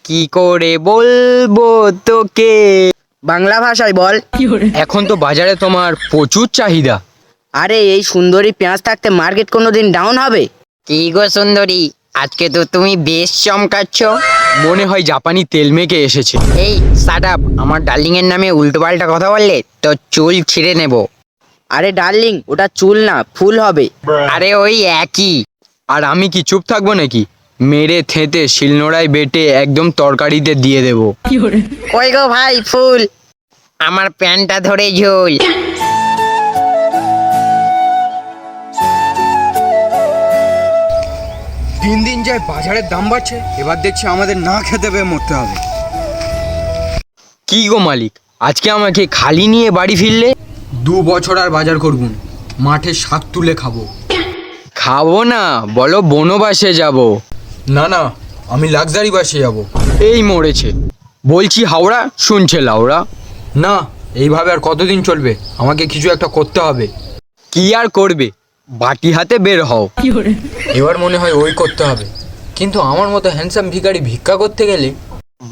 কি করে বলবো তোকে, বাংলা ভাষায় বল। এখন তো বাজারে তোমার প্রচুর চাহিদা। আরে এই সুন্দরী পেঁয়াজ থাকতে মার্কেট কোনোদিন ডাউন হবে? কি গো সুন্দরী, আজকে তো তুমি বেশ চমকাচ্ছ। মনে হয় জাপানি তেল মেখে এসেছে। এই শাট আপ, আমার ডার্লিং এর নামে উল্টোপাল্টা কথা বললে তো চুল ছিঁড়ে নেব। আরে ডার্লিং, ওটা চুল না, ফুল হবে। আরে ওই একই। আর আমি কি চুপ থাকবো নাকি? মেরে থেঁতে শিলনোড়ায় বেটে একদম তরকারিতে দিয়ে দেবো। কই গো ভাই ফুল? আমার প্যান্টটা ধরে ঝোল। দিন দিন যায় বাজারের দাম বাড়ছে, এবার দেখছি আমাদের না খেতে পেয়ে মরতে হবে। কি গো মালিক, আজকে আমাকে খালি নিয়ে বাড়ি ফিরলে? 2 বছর আর বাজার করবুন, মাঠে শাক তুলে খাবো। খাবো না, বলো বনবাসে যাব। না না, আমি লাক্সারি বাসে যাব। এই মরেছে, বলছি হাওড়া, শুনছে লাউড়া। না, এইভাবে আর কতদিন চলবে? আমাকে কিছু একটা করতে হবে। কি আর করবে, বাটি হাতে বের হও। এবার মনে হয় ওই করতে হবে, কিন্তু আমার মতো হ্যান্ডসাম ভিখারি ভিক্ষা করতে গেলে।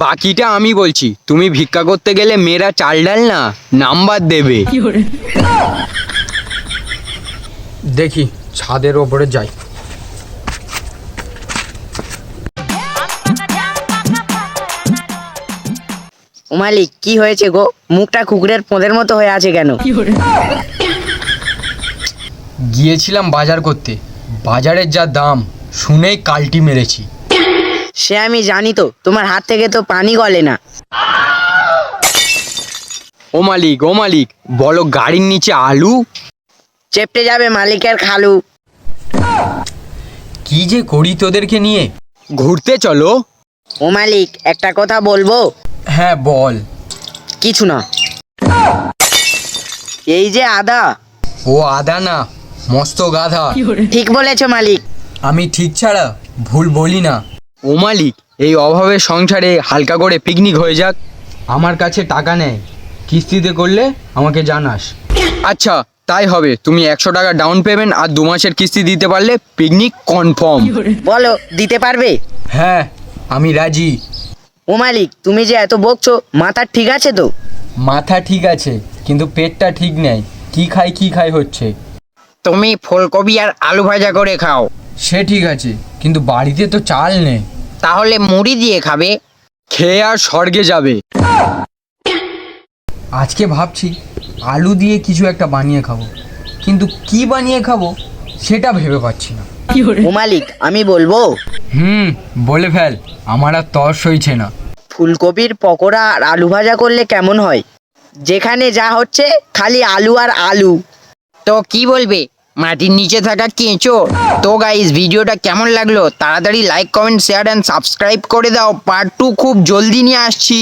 বাকিটা আমি বলছি, তুমি ভিক্ষা করতে গেলে মেয়েরা চাল ডাল না নাম্বার দেবে। দেখি ছাদের ওপরে যাই। ও মালিক, কি হয়েছে গো? মুখটা কুকুরের পোঁদের মতো হয়ে আছে কেন? গিয়েছিলাম বাজার করতে, বাজারের যা দাম শুনেই কালটি মেরেছি। সে আমি জানি তো, তোমার হাত থেকে তো পানি গলে না। ও মালিক, বলো গাড়ির নিচে আলু। চেপটে যাবে মালিকের খালু। কি যে করি তোদেরকে নিয়ে। ঘুরতে চলো। ও মালিক, একটা কথা বলবো? হ্যাঁ বল। কিছু না। এই যে আদা। ও আদা না, মস্ত গাধা। ঠিক বলেছো মালিক। আমি ঠিক ছাড়া ভুল বলি না। ও মালিক, এই অভাবের সংসারে হালকা করে পিকনিক হয়ে যাক। আমার কাছে টাকা নেই, কিস্তিতে করলে আমাকে জানাস। আচ্ছা তাই হবে, তুমি 100 টাকা ডাউন পেমেন্ট আর 2 মাসের কিস্তি দিতে পারলে পিকনিক কনফার্ম। বলো, দিতে পারবে? হ্যাঁ আমি রাজি। ও মালিক, তুমি যে এত বকছো, মাথা ঠিক আছে তো? মাথা ঠিক আছে, কিন্তু পেটটা ঠিক নেই। কি খাই হচ্ছে। তুমি ফুলকপি আর আলু ভাজা করে খাও। সে ঠিক আছে, কিন্তু বাড়িতে তো চাল নেই। তাহলে মুড়ি দিয়ে খাবে। খেয়ে আর স্বর্গে যাবে। আজকে ভাবছি আলু দিয়ে কিছু একটা বানিয়ে খাবো, কিন্তু কি বানিয়ে খাবো সেটা ভেবে পাচ্ছি না। ও মালিক, আমি বলবো? বলে ফেল, আমার আর তর সইছে না। ফুলকপির পকোড়া আর আলু ভাজা করলে কেমন হয়? যেখানে যা হচ্ছে খালি আলু আর আলু। তো কি বলবে, মাটির নিচে থাকা কেঁচো? তো গাইস, ভিডিওটা কেমন লাগলো তাড়াতাড়ি like comment share and subscribe করে দাও। পার্ট 2 খুব জলদি নিয়ে আসছি।